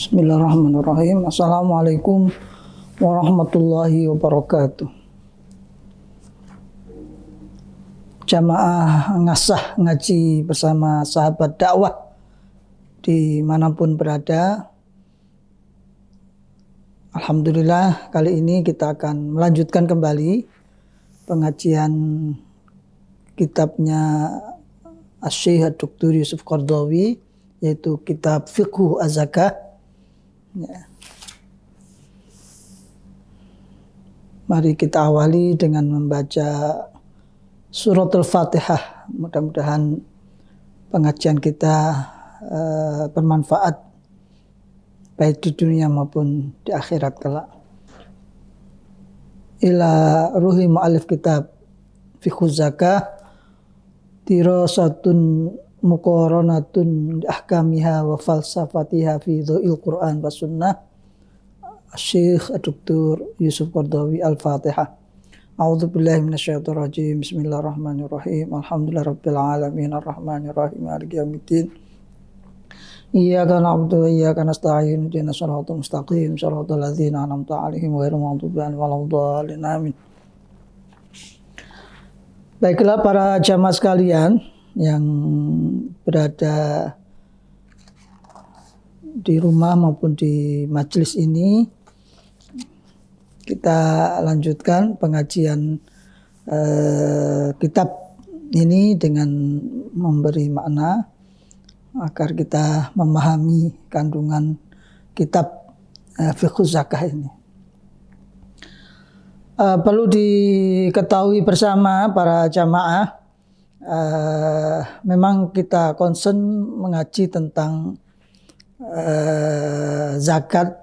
Bismillahirrahmanirrahim. Assalamualaikum warahmatullahi wabarakatuh. Jamaah ngasah ngaji bersama sahabat dakwah dimanapun berada. Alhamdulillah, kali ini kita akan melanjutkan kembali pengajian kitabnya Asy-Syaikh Dr. Yusuf Qaradawi, yaitu kitab Fiqhu Az-Zakah. Ya. Mari kita awali dengan membaca suratul Fatihah. Mudah-mudahan pengajian kita bermanfaat baik di dunia maupun di akhirat kelak. Ila ruhi mu'alif kitab Fiqhu Zakah dirasatun muqaranatun ahkamiha wa falsafatiha fi dhil Qur'an wa sunnah Syekh Dr. Yusuf Qaradawi. Al-Fatihah. A'udzu billahi minasyaitonir rajim. Bismillahirrahmanirrahim. Alhamdulillahirabbil alamin arrahmanir rahim maliki yaumiddin. Iyyaka na'budu wa iyyaka nasta'in. Ihdinas siratal mustaqim, siratal ladzina an'amta 'alaihim ghairil maghdubi 'alaihim waladdallin. Amin. Baiklah para jamaah sekalian yang berada di rumah maupun di majelis ini, kita lanjutkan pengajian kitab ini dengan memberi makna agar kita memahami kandungan kitab Fiqhu Zakah ini. Perlu diketahui bersama para jamaah, memang kita concern mengaji tentang zakat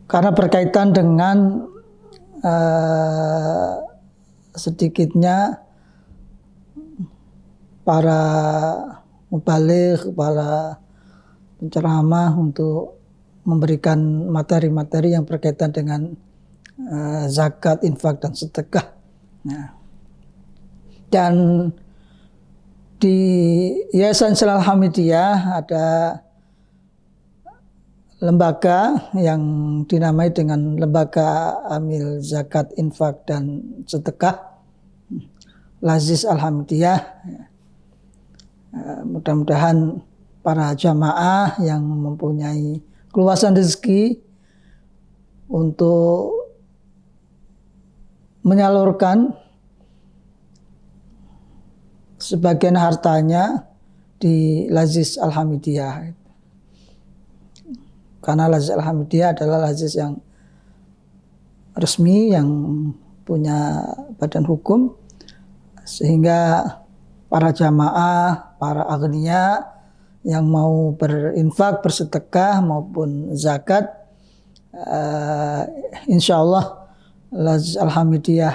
karena berkaitan dengan sedikitnya para mubaligh, para penceramah untuk memberikan materi-materi yang berkaitan dengan zakat, infak, dan sedekah. Nah, dan di Yayasan Shalal Hamidiyah ada lembaga yang dinamai dengan Lembaga Amil Zakat, Infak, dan Sedekah, Lazis Al-Hamidiyah. Mudah-mudahan para jamaah yang mempunyai keluasan rezeki untuk menyalurkan sebagian hartanya di Lazis Al-Hamidiyah. Karena Lazis Al-Hamidiyah adalah lazis yang resmi, yang punya badan hukum, sehingga para jamaah, para agniya yang mau berinfak, bersedekah maupun zakat, insya Allah Lazis Al-Hamidiyah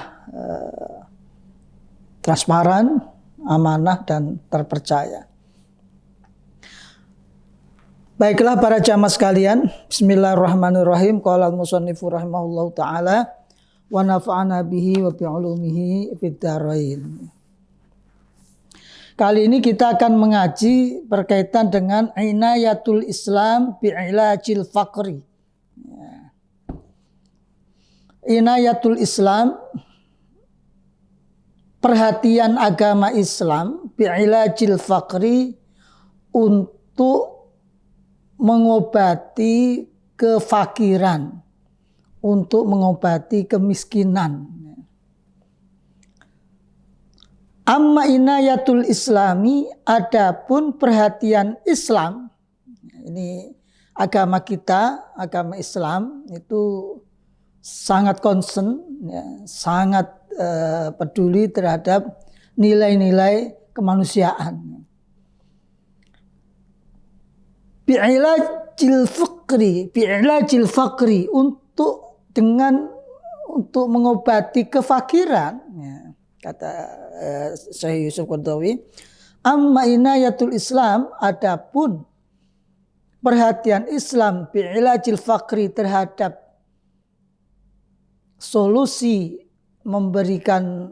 transparan, amanah, dan terpercaya. Baiklah para jamaah sekalian, bismillahirrahmanirrahim. Qala al-musannifu rahimahullahu ta'ala wa nafa'ana bihi wa bi'ulumihi fid dharain. Kali ini kita akan mengaji berkaitan dengan inayatul Islam bi'ilajil faqri. Inayatul Islam, perhatian agama Islam, bi'ilajil faqri, untuk mengobati kefakiran, untuk mengobati kemiskinan. Amma inayatul Islami, adapun perhatian Islam, ini agama kita, agama Islam itu sangat concern, ya, sangat peduli terhadap nilai-nilai kemanusiaan. Bi'ilajil faqri, untuk mengobati kefakiran, ya, kata Syekh Yusuf Qaradawi. Amma inayatul Islam, adapun perhatian Islam bi'ilajil faqri, terhadap solusi memberikan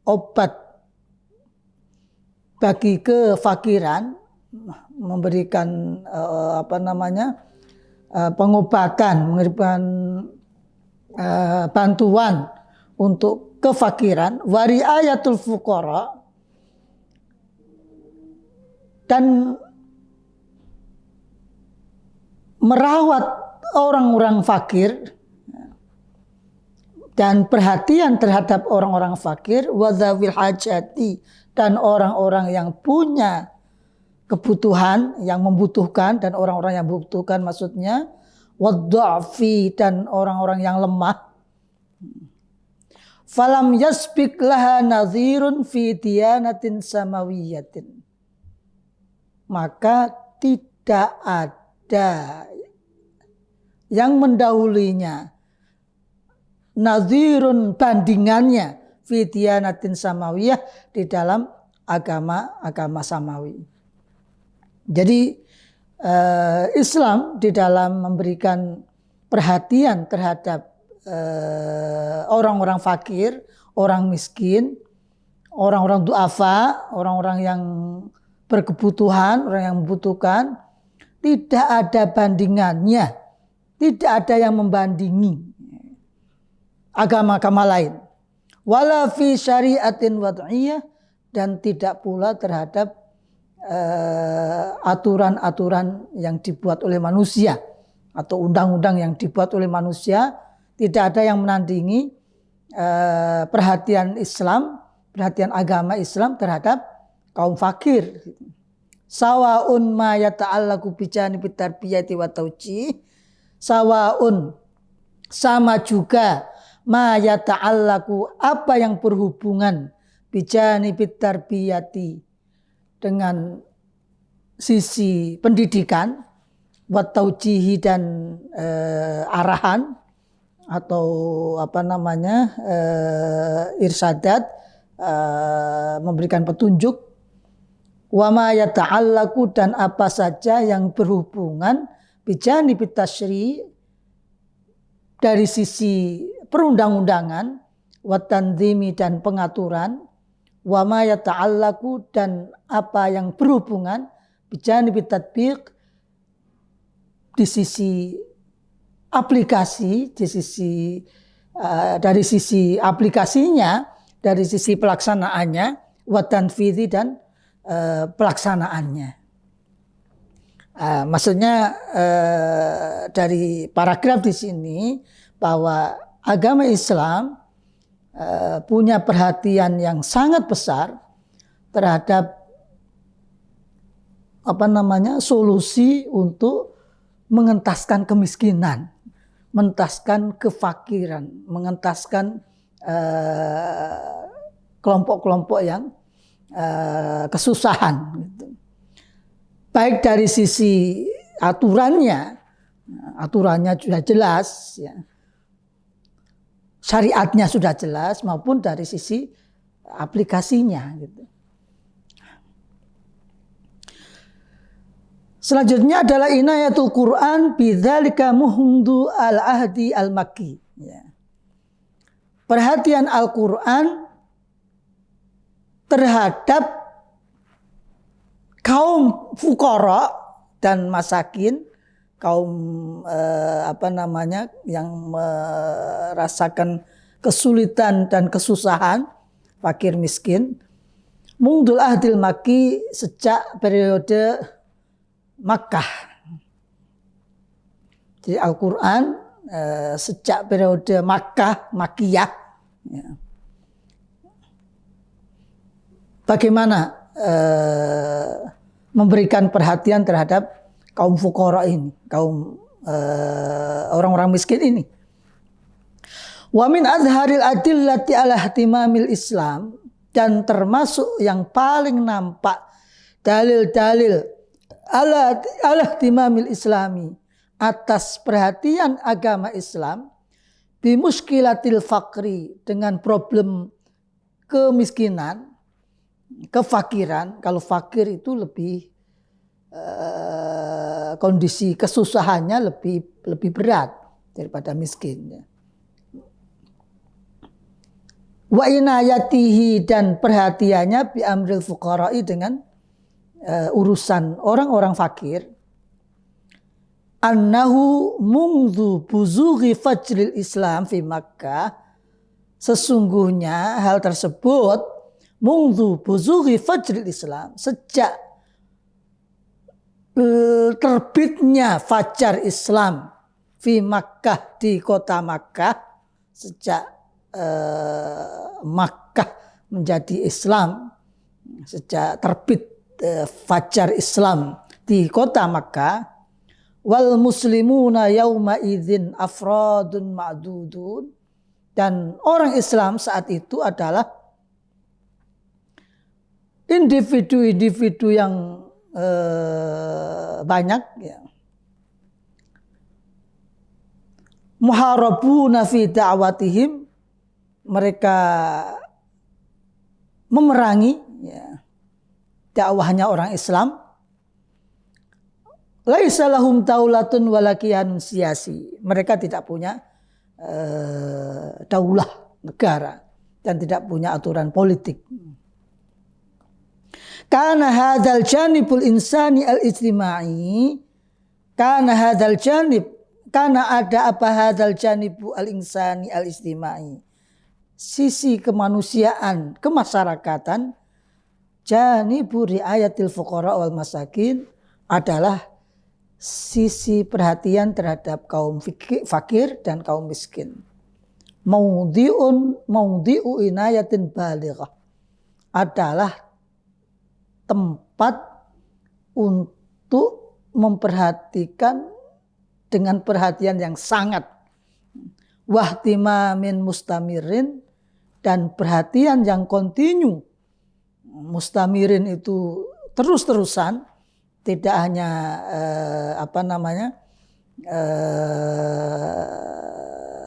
obat bagi kefakiran, memberikan pengobatan, memberikan bantuan untuk kefakiran, wa riayatul fuqara, dan merawat orang-orang fakir dan perhatian terhadap orang-orang fakir, wa dzawil hajati, dan orang-orang yang punya kebutuhan, yang membutuhkan, dan orang-orang yang membutuhkan maksudnya, wadha'fi, dan orang-orang yang lemah. Falam yasbik laha nadhirun fi diyanatin samawiyatin, maka tidak ada yang mendahulunya, nadhirun, bandingannya, fi diyanatin samawiyah, di dalam agama samawi. Jadi Islam di dalam memberikan perhatian terhadap orang-orang fakir, orang miskin, orang-orang du'afa, orang-orang yang berkebutuhan, orang yang membutuhkan, tidak ada bandingannya, tidak ada yang membandingi agama-agama lain. Wala fi syariatin wad'iyah, dan tidak pula terhadap aturan-aturan yang dibuat oleh manusia atau undang-undang yang dibuat oleh manusia. Tidak ada yang menandingi perhatian Islam, perhatian agama Islam terhadap kaum fakir. Sawaun ma yata'allaqu bi janibit tarbiyati wa taujih, sawaun, sama juga, ma yata'allaqu, apa yang berhubungan, bi janibit tarbiyati, dengan sisi pendidikan, wa taujihi, dan arahan atau irsadat, memberikan petunjuk, wa ma yata'allaqu, dan apa saja yang berhubungan, bijanibit tasyri', dari sisi perundang-undangan, wa tanzimi, dan pengaturan, wa ma yata'allaqu, dan apa yang berhubungan, bijanibit tatbiq, di sisi aplikasi, di sisi dari sisi aplikasinya, dari sisi pelaksanaannya, wa tanfidhi, dan pelaksanaannya. Maksudnya dari paragraf di sini bahwa agama Islam punya perhatian yang sangat besar terhadap solusi untuk mengentaskan kemiskinan, mengentaskan kefakiran, mengentaskan kelompok-kelompok yang kesusahan. Gitu. Baik dari sisi aturannya sudah jelas, ya. Syariatnya sudah jelas, maupun dari sisi aplikasinya. Gitu. Selanjutnya adalah inayatul Quran bidzalika muhdu al-ahdi al-makki. Ya. Perhatian Al-Quran terhadap kaum fuqara dan masakin, kaum yang merasakan kesulitan dan kesusahan, fakir miskin, mungdul ahdil makki, sejak periode Makkah. Jadi Al-Quran sejak periode Makkiyah, ya. Bagaimana memberikan perhatian terhadap kaum fuqara ini, kaum orang-orang miskin ini. Wa min azharil adillati ala ihtimamil Islam, dan termasuk yang paling nampak dalil-dalil ala ihtimamil Islami, atas perhatian agama Islam, bi muskilatil fakri, dengan problem kemiskinan, kefakiran. Kalau fakir itu lebih kondisi kesusahannya lebih berat daripada miskin. Wa inayatihi, dan perhatiannya bi amril fuqara'i, dengan urusan orang-orang fakir, annahu mungdu buzughi fajril Islam fi Makkah, sesungguhnya hal tersebut mungdu buzughi fajril Islam, sejak terbitnya fajar Islam fi Makkah, di kota Makkah, sejak Makkah menjadi Islam, sejak terbit fajar Islam di kota Makkah, wal muslimuna yauma idzin afradun ma'dudun, dan orang Islam saat itu adalah individu-individu yang banyak, ya. Muharabuna fi da'watihim, mereka memerangi, ya, dakwahnya orang Islam. Laisa lahum daulatun wala kiyanun siyasi, mereka tidak punya daulah negara dan tidak punya aturan politik. Karena hadzal janibul insani al-ijtimai, karena hadzal janib, karena ada apa hadzal janibu al-insani al-ijtimai, sisi kemanusiaan, kemasyarakatan, janibu riayatil fuqara wal masakin, adalah sisi perhatian terhadap kaum fakir dan kaum miskin. Maudhi'u inayatin balighah, adalah tempat untuk memperhatikan dengan perhatian yang sangat, wahtimamin mustamirin, dan perhatian yang kontinu. Mustamirin itu terus-terusan, tidak hanya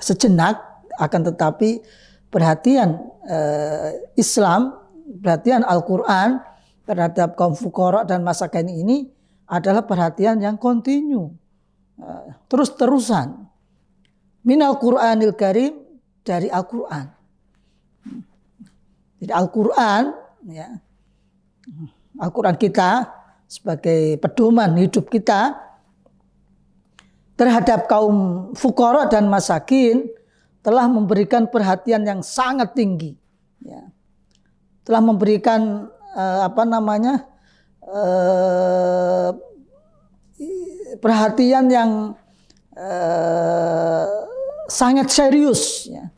sejenak, akan tetapi perhatian Islam, perhatian Al-Quran terhadap kaum fuqara dan masakin ini adalah perhatian yang kontinu, terus-terusan. Minal Qur'anil Karim, dari Al-Quran. Jadi Al-Quran, ya, Al-Quran kita sebagai pedoman hidup kita terhadap kaum fuqara dan masakin telah memberikan perhatian yang sangat tinggi, ya. Telah memberikan perhatian yang sangat serius, ya,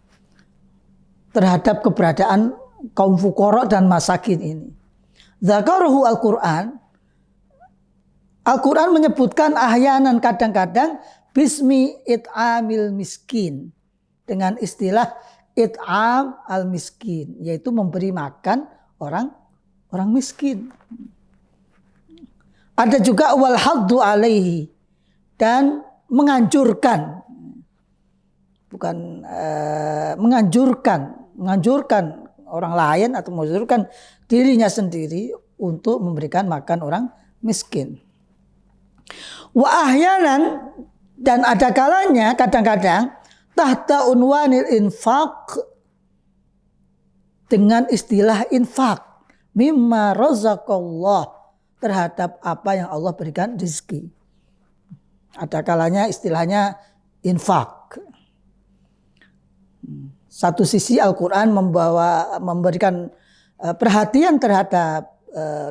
terhadap keberadaan kaum fuqara dan masakin ini. Dzakarahu Al-Quran, Al-Quran menyebutkan ahyanan, kadang-kadang, bismi it'amil miskin, dengan istilah it'am al-miskin, yaitu memberi makan orang miskin. Ada juga wal haddu alaihi, dan menganjurkan, bukan menganjurkan orang lain atau menganjurkan dirinya sendiri untuk memberikan makan orang miskin. Wa ahyanan, dan ada kalanya, kadang-kadang, tahta unwanil infaq, dengan istilah infak, mimma razaqallah, terhadap apa yang Allah berikan rezeki. Ada kalanya istilahnya infak. Satu sisi Al-Quran memberikan perhatian terhadap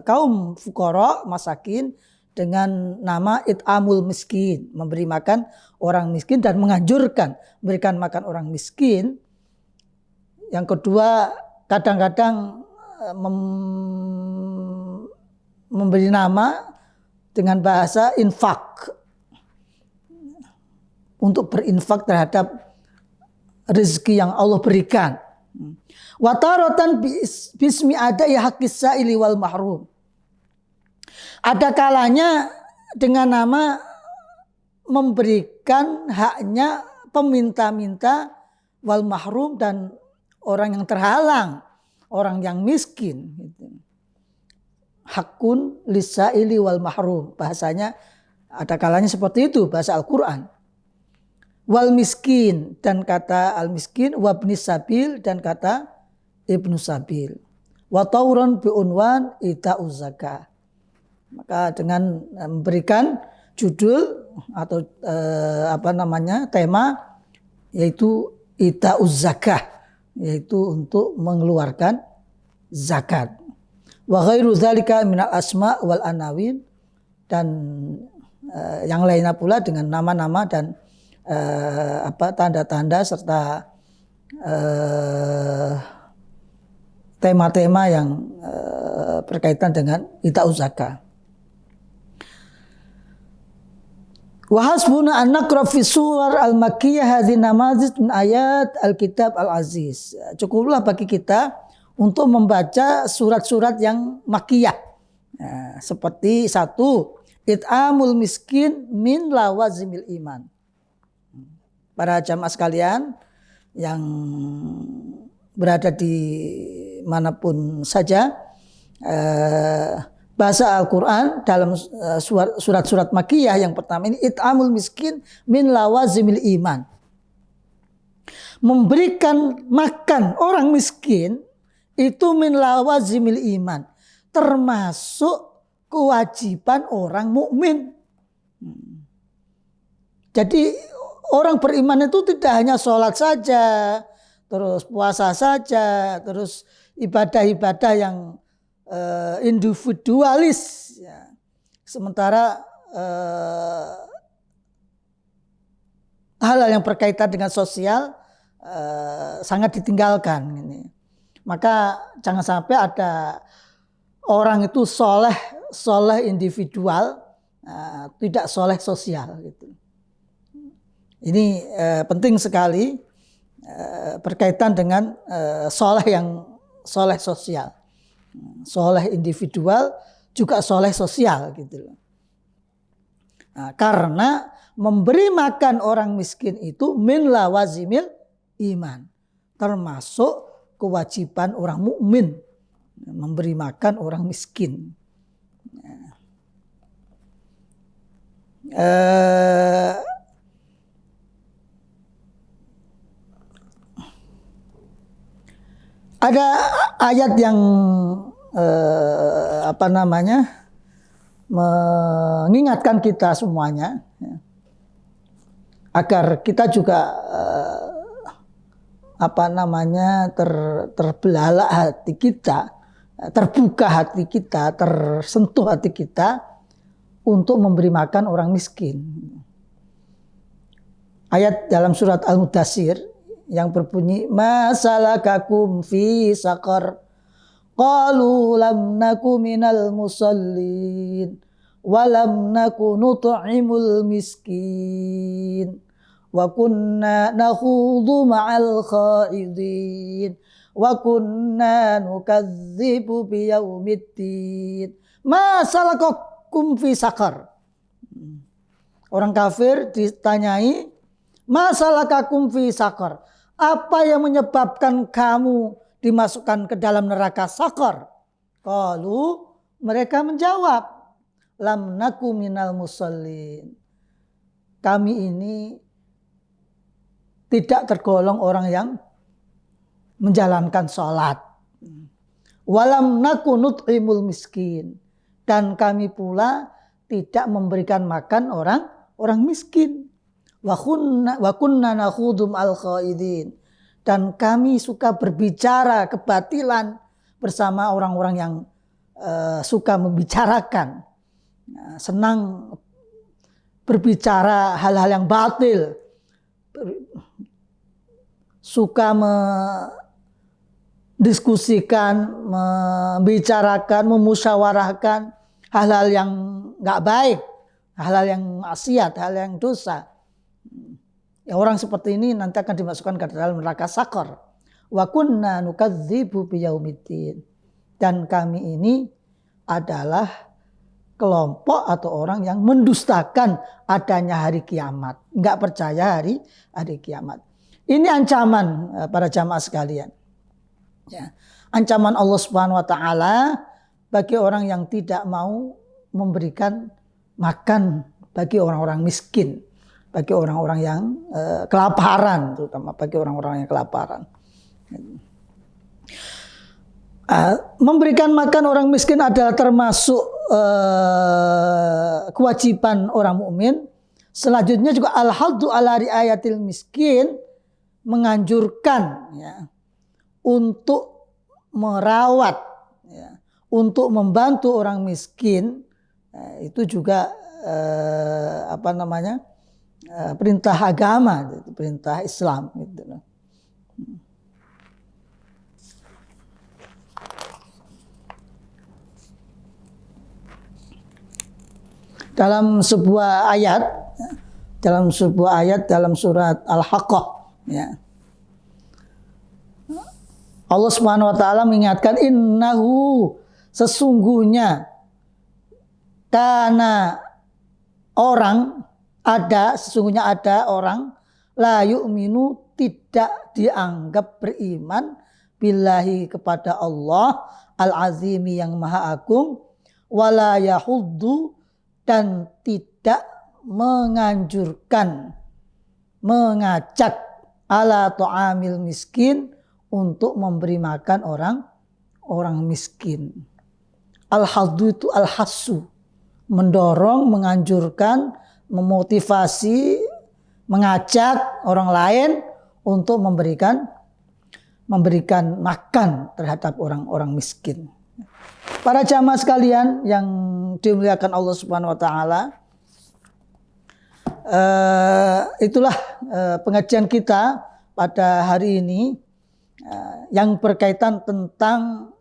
kaum fuqara masakin dengan nama it'amul miskin, memberi makan orang miskin dan menganjurkan memberikan makan orang miskin. Yang kedua, kadang-kadang memberi nama dengan bahasa infak, untuk berinfak terhadap rezeki yang Allah berikan. Wataratan bismi adai haqqis sa'ili wal mahrum. Ada kalanya dengan nama memberikan haknya peminta-minta wal mahrum, dan orang yang terhalang, orang yang miskin. Hakun lisa'ili wal mahrum, bahasanya ada kalanya seperti itu bahasa Al-Quran. Wal miskin, dan kata al miskin, wabni sabil, dan kata ibnu sabil. Wa tauran bi unwan ita'uz zakah. Maka dengan memberikan judul atau tema yaitu ita'uz zakah, yaitu untuk mengeluarkan zakat. Wa ghairu dzalika minal asma wal anawin, dan yang lainnya pula dengan nama-nama dan tanda-tanda serta tema-tema yang berkaitan dengan ita'uz zakah. Wa hasbuna an naqra fi suwar al-makkiyah hadhihi namazid min ayat al-kitab al-aziz. Cukuplah bagi kita untuk membaca surat-surat yang makkiyah. Seperti 1, it'amul miskin min lawazimil iman. Para jamaah sekalian yang berada di manapun saja, bahasa Al-Quran dalam surat-surat Makkiyah yang pertama ini it'amul miskin min lawazimil iman. Memberikan makan orang miskin itu min lawazimil iman, termasuk kewajiban orang mukmin. Jadi orang beriman itu tidak hanya sholat saja, terus puasa saja, terus ibadah-ibadah yang individualis, ya. Sementara hal yang berkaitan dengan sosial sangat ditinggalkan ini. Maka jangan sampai ada orang itu soleh individual, tidak soleh sosial gitu. Ini penting sekali berkaitan dengan soleh sosial. Soleh individual juga soleh sosial gitu. Nah, karena memberi makan orang miskin itu min lawazimil iman, termasuk kewajiban orang mukmin memberi makan orang miskin. Ada ayat yang mengingatkan kita semuanya, ya, agar kita juga terbelalak hati kita, terbuka hati kita, tersentuh hati kita untuk memberi makan orang miskin. Ayat dalam surat Al-Mudaththir yang berbunyi masalakakum fi saqar qalu lam naku minal musallin wa lam naku nut'imul miskin wa kunna nakhudhu ma'al khaidin wa kunna nukadzibu biyaumiddin masalakakum fi saqar. Orang kafir ditanyai masalakakum fi saqar, apa yang menyebabkan kamu dimasukkan ke dalam neraka Saqar? Qalu, mereka menjawab, lam naku minal musallin. Kami ini tidak tergolong orang yang menjalankan sholat. Walam naku nut'imul miskin. Dan kami pula tidak memberikan makan orang miskin. Wa kunna nakhudum al-khaidin, dan kami suka berbicara kebatilan bersama orang-orang yang suka membicarakan, senang berbicara hal-hal yang batil, suka mendiskusikan, membicarakan, memusyawarahkan hal-hal yang nggak baik, hal-hal yang maksiat, hal yang dosa. Ya, orang seperti ini nanti akan dimasukkan ke dalam neraka Saqar. Wa kunna nukadzibu biyaumiddin. Dan kami ini adalah kelompok atau orang yang mendustakan adanya hari kiamat, enggak percaya hari kiamat. Ini ancaman para jamaah sekalian. Ya, ancaman Allah Subhanahu wa taala bagi orang yang tidak mau memberikan makan bagi orang-orang miskin, bagi orang-orang yang kelaparan, terutama bagi orang-orang yang kelaparan. Memberikan makan orang miskin adalah termasuk kewajiban orang mukmin. Selanjutnya juga al-haddu ala riayatil miskin, menganjurkan ya, untuk merawat, ya, untuk membantu orang miskin, itu juga perintah agama, perintah Islam gitu. Dalam sebuah ayat dalam surat Al-Haqqah, ya, Allah Subhanahu wa taala mengingatkan, innahu, sesungguhnya sesungguhnya ada orang la yu'minu, tidak dianggap beriman, billahi, kepada Allah, al-azimi, yang maha agung, wala yahuddu, dan tidak menganjurkan, mengajak, ala ta'amil miskin, untuk memberi makan orang miskin. Al-haddu itu al-hassu, mendorong, menganjurkan, memotivasi, mengajak orang lain untuk memberikan makan terhadap orang-orang miskin. Para jamaah sekalian yang dimuliakan Allah Subhanahu wa taala, itulah pengajian kita pada hari ini yang berkaitan tentang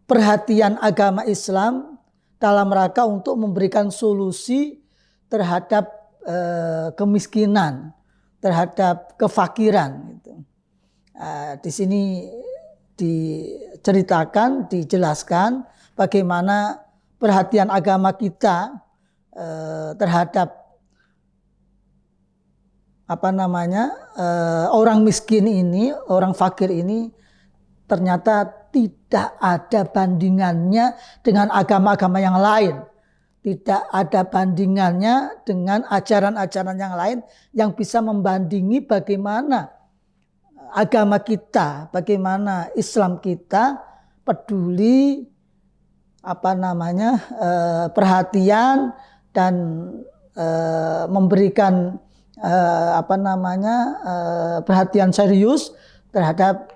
perhatian agama Islam dalam rangka untuk memberikan solusi terhadap kemiskinan, terhadap kefakiran. Di sini dijelaskan bagaimana perhatian agama kita terhadap orang miskin ini, orang fakir ini, ternyata tidak ada bandingannya dengan agama-agama yang lain. Tidak ada bandingannya dengan ajaran-ajaran yang lain yang bisa membandingi bagaimana agama kita, bagaimana Islam kita peduli perhatian dan memberikan perhatian serius terhadap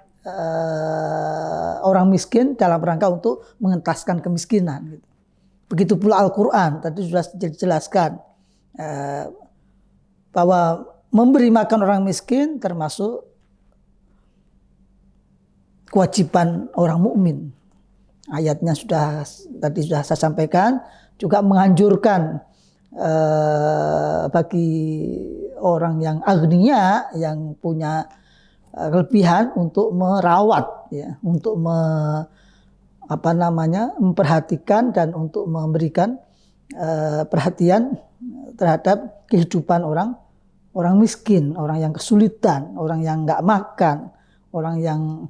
orang miskin dalam rangka untuk mengentaskan kemiskinan. Begitu pula Al-Quran tadi sudah dijelaskan bahwa memberi makan orang miskin termasuk kewajiban orang mukmin. Ayatnya tadi sudah saya sampaikan, juga menganjurkan bagi orang yang agniya, yang punya kelebihan, untuk merawat, ya, untuk memperhatikan dan untuk memberikan perhatian terhadap kehidupan orang miskin, orang yang kesulitan, orang yang nggak makan, orang yang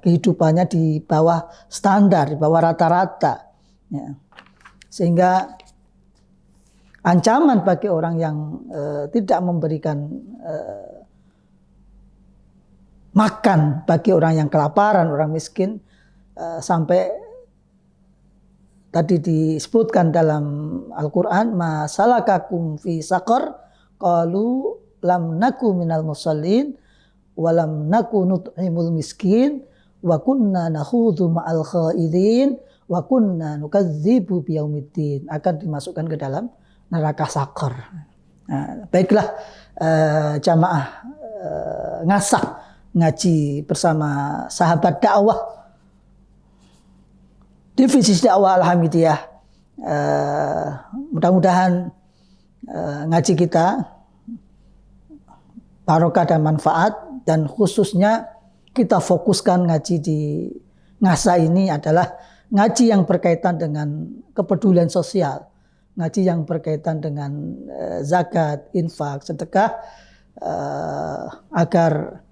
kehidupannya di bawah standar, di bawah rata-rata, ya. Sehingga ancaman bagi orang yang tidak memberikan makan bagi orang yang kelaparan, orang miskin, sampai tadi disebutkan dalam Al-Quran, ma salakakum fi saqar, qalu lam naku minal musallin walam naku nut'imul miskin wa kunna nakhudhu ma'al khaidin wa kunna nukadzibu biyaumiddin, akan dimasukkan ke dalam neraka sakor. Baiklah jamaah ngasah ngaji bersama sahabat dakwah divisi dakwah Al-Hamidiyah, mudah-mudahan ngaji kita barokah dan manfaat, dan khususnya kita fokuskan ngaji di ngasa ini adalah ngaji yang berkaitan dengan kepedulian sosial, ngaji yang berkaitan dengan zakat, infak, sedekah, agar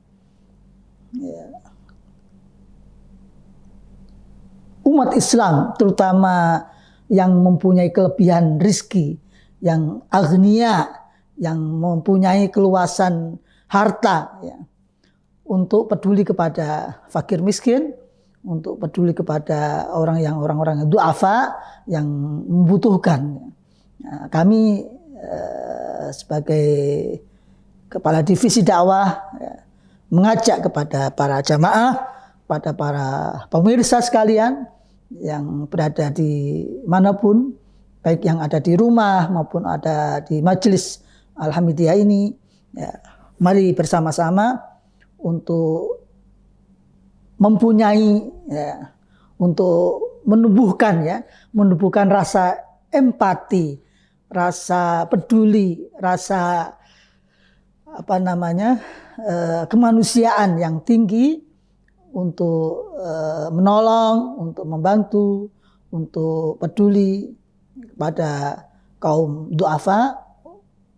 umat Islam, terutama yang mempunyai kelebihan rizki, yang agniya, yang mempunyai keluasan harta, ya, untuk peduli kepada fakir miskin, untuk peduli kepada orang-orang yang du'afa, yang membutuhkan. Nah, kami sebagai kepala divisi dakwah mengajak kepada para jamaah, pada para pemirsa sekalian yang berada di manapun, baik yang ada di rumah maupun ada di majelis Al-Hamidiyah ini, ya, mari bersama-sama untuk mempunyai, ya, untuk menumbuhkan rasa empati, rasa peduli, rasa kemanusiaan yang tinggi untuk menolong, untuk membantu, untuk peduli kepada kaum du'afa,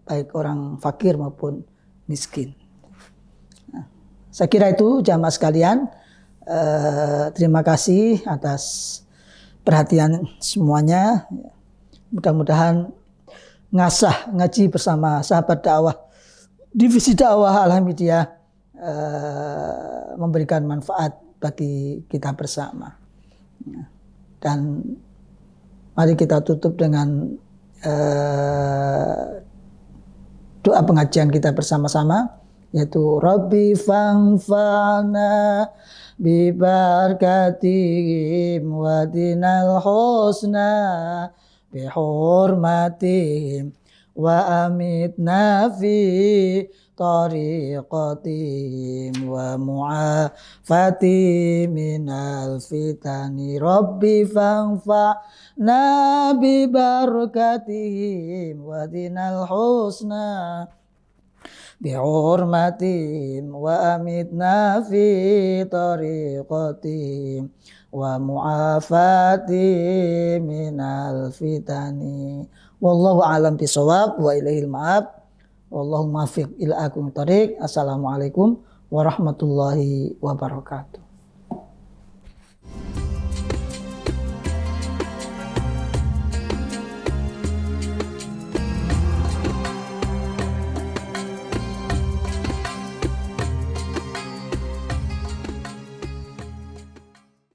baik orang fakir maupun miskin. Nah, saya kira itu jamaah sekalian. Terima kasih atas perhatian semuanya. Mudah-mudahan ngaji bersama sahabat dakwah divisi dakwah Al-Hamidiyah memberikan manfaat bagi kita bersama. Dan mari kita tutup dengan doa pengajian kita bersama-sama, yaitu Rabbi fangfa'na bi barakatihim wa dinal husna bi hurmatihim wa amitna fi tariqatihim wa mu'afati minal fitani Rabbi fangfa'na bi barakatihim wa dinal husna bihurmatihim wa amitna fi tariqatihim wa mu'afati minal fitani. Wallahu a'lam bishawab wa ilaihil ma'ab. Wallahu muwaffiq ila aqwamit thoriq. Assalamualaikum warahmatullahi wabarakatuh.